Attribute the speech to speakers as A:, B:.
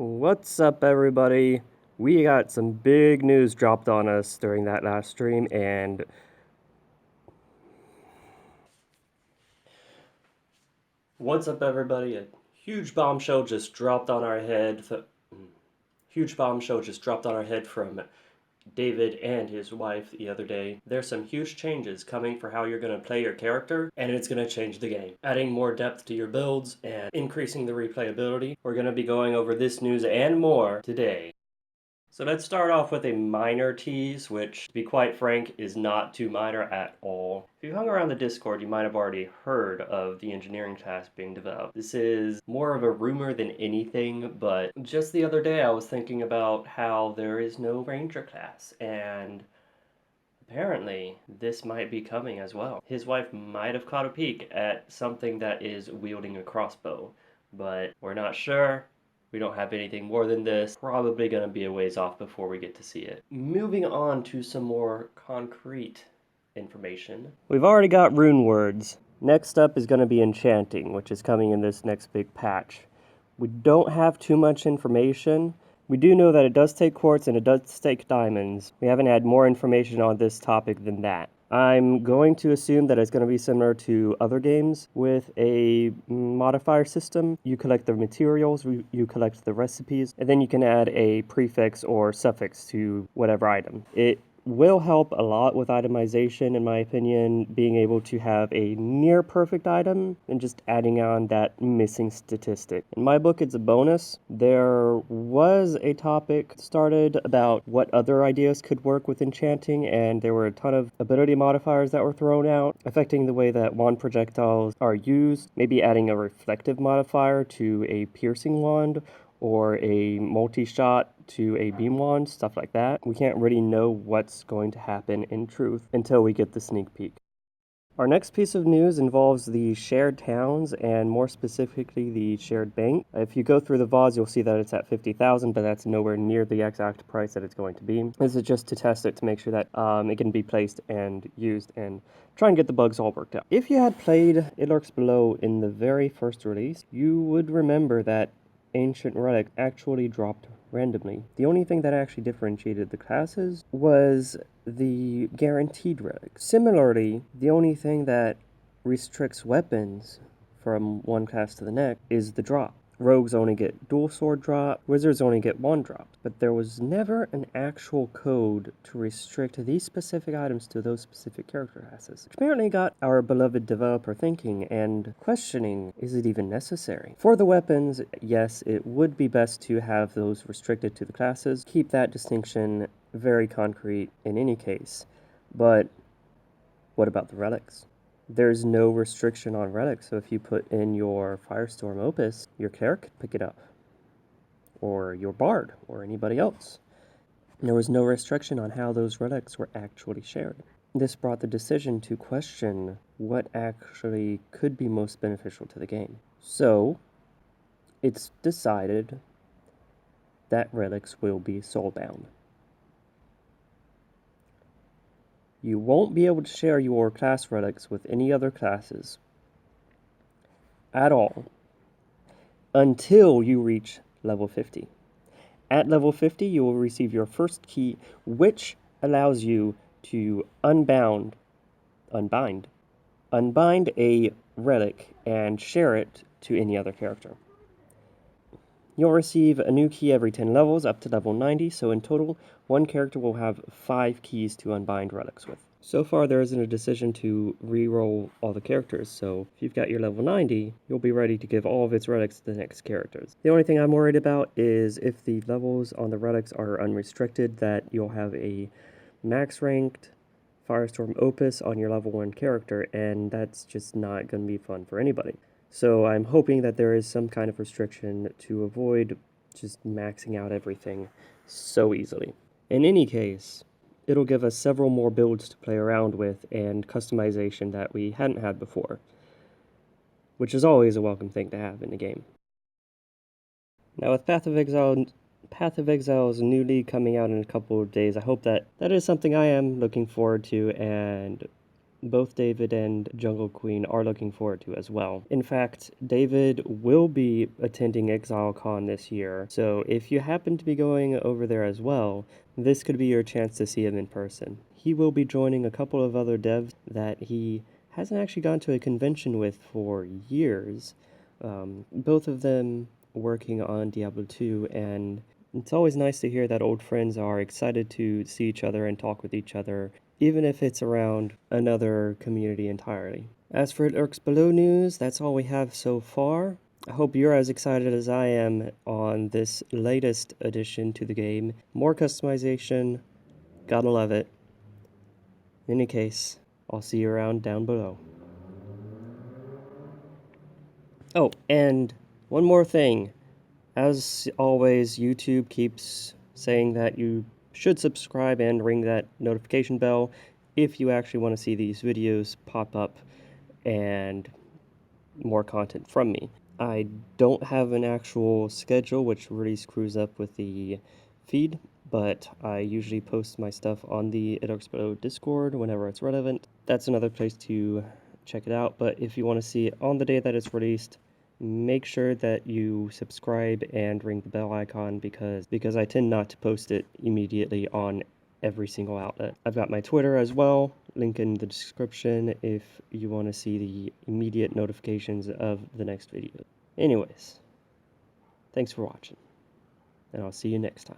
A: What's up, everybody? We got some big news dropped on us during that last stream, and what's up, everybody? A huge bombshell just dropped on our head. Huge bombshell just dropped on our head from David and his wife the other day. There's some huge changes coming for how you're going to play your character, and it's going to change the game. Adding more depth to your builds and increasing the replayability. We're going to be going over this news and more today. So let's start off with a minor tease, which, to be quite frank, is not too minor at all. If you hung around the Discord, you might have already heard of the engineering class being developed. This is more of a rumor than anything, but just the other day I was thinking about how there is no ranger class, and apparently this might be coming as well. His wife might have caught a peek at something that is wielding a crossbow, but we're not sure. We don't have anything more than this. Probably going to be a ways off before we get to see it. Moving on to some more concrete information. We've already got rune words. Next up is going to be enchanting, which is coming in this next big patch. We don't have too much information. We do know that it does take quartz and it does take diamonds. We haven't had more information on this topic than that. I'm going to assume that it's going to be similar to other games with a modifier system. You collect the materials, you collect the recipes, and then you can add a prefix or suffix to whatever item. It will help a lot with itemization, in my opinion, being able to have a near perfect item and just adding on that missing statistic. In my book, it's a bonus. There was a topic started about what other ideas could work with enchanting, and there were a ton of ability modifiers that were thrown out, affecting the way that wand projectiles are used, maybe adding a reflective modifier to a piercing wand, or a multi-shot to a beam wand, stuff like that. We can't really know what's going to happen in truth until we get the sneak peek. Our next piece of news involves the shared towns, and more specifically the shared bank. If you go through the VODs, you'll see that it's at 50,000, but that's nowhere near the exact price that it's going to be. This is just to test it to make sure that it can be placed and used and try and get the bugs all worked out. If you had played Lurks Below in the very first release, you would remember that ancient relic actually dropped randomly. The only thing that actually differentiated the classes was the guaranteed relic. Similarly, the only thing that restricts weapons from one class to the next is the drop. Rogues only get dual sword drop, wizards only get one drop, but there was never an actual code to restrict these specific items to those specific character classes, which apparently got our beloved developer thinking and questioning, is it even necessary? For the weapons, yes, it would be best to have those restricted to the classes, keep that distinction very concrete in any case, but what about the relics? There's no restriction on relics, so if you put in your Firestorm Opus, your cleric could pick it up, or your bard, or anybody else. There was no restriction on how those relics were actually shared. This brought the decision to question what actually could be most beneficial to the game. So, it's decided that relics will be soulbound. You won't be able to share your class relics with any other classes at all until you reach level 50. At level 50, you will receive your first key, which allows you to unbind a relic and share it to any other character. You'll receive a new key every 10 levels up to level 90, so in total, one character will have 5 keys to unbind relics with. So far, there isn't a decision to re-roll all the characters, so if you've got your level 90, you'll be ready to give all of its relics to the next characters. The only thing I'm worried about is if the levels on the relics are unrestricted, that you'll have a max-ranked Firestorm Opus on your level 1 character, and that's just not going to be fun for anybody. So I'm hoping that there is some kind of restriction to avoid just maxing out everything so easily. In any case, it'll give us several more builds to play around with and customization that we hadn't had before, which is always a welcome thing to have in the game. Now with Path of Exile's new league coming out in a couple of days, I hope that is something I am looking forward to, and both David and Jungle Queen are looking forward to as well. In fact, David will be attending ExileCon this year, so if you happen to be going over there as well, this could be your chance to see him in person. He will be joining a couple of other devs that he hasn't actually gone to a convention with for years, both of them working on Diablo 2, and it's always nice to hear that old friends are excited to see each other and talk with each other, even if it's around another community entirely. As for Lurks Below news, that's all we have so far. I hope you're as excited as I am on this latest addition to the game. More customization, gotta love it. In any case, I'll see you around down below. Oh, and one more thing. As always, YouTube keeps saying that you should subscribe and ring that notification bell if you actually want to see these videos pop up and more content from me. I don't have an actual schedule, which really screws up with the feed, but I usually post my stuff on the Lurks Below Discord whenever it's relevant. That's another place to check it out, but if you want to see it on the day that it's released, make sure that you subscribe and ring the bell icon because I tend not to post it immediately on every single outlet. I've got my Twitter as well, link in the description if you want to see the immediate notifications of the next video. Anyways, thanks for watching, and I'll see you next time.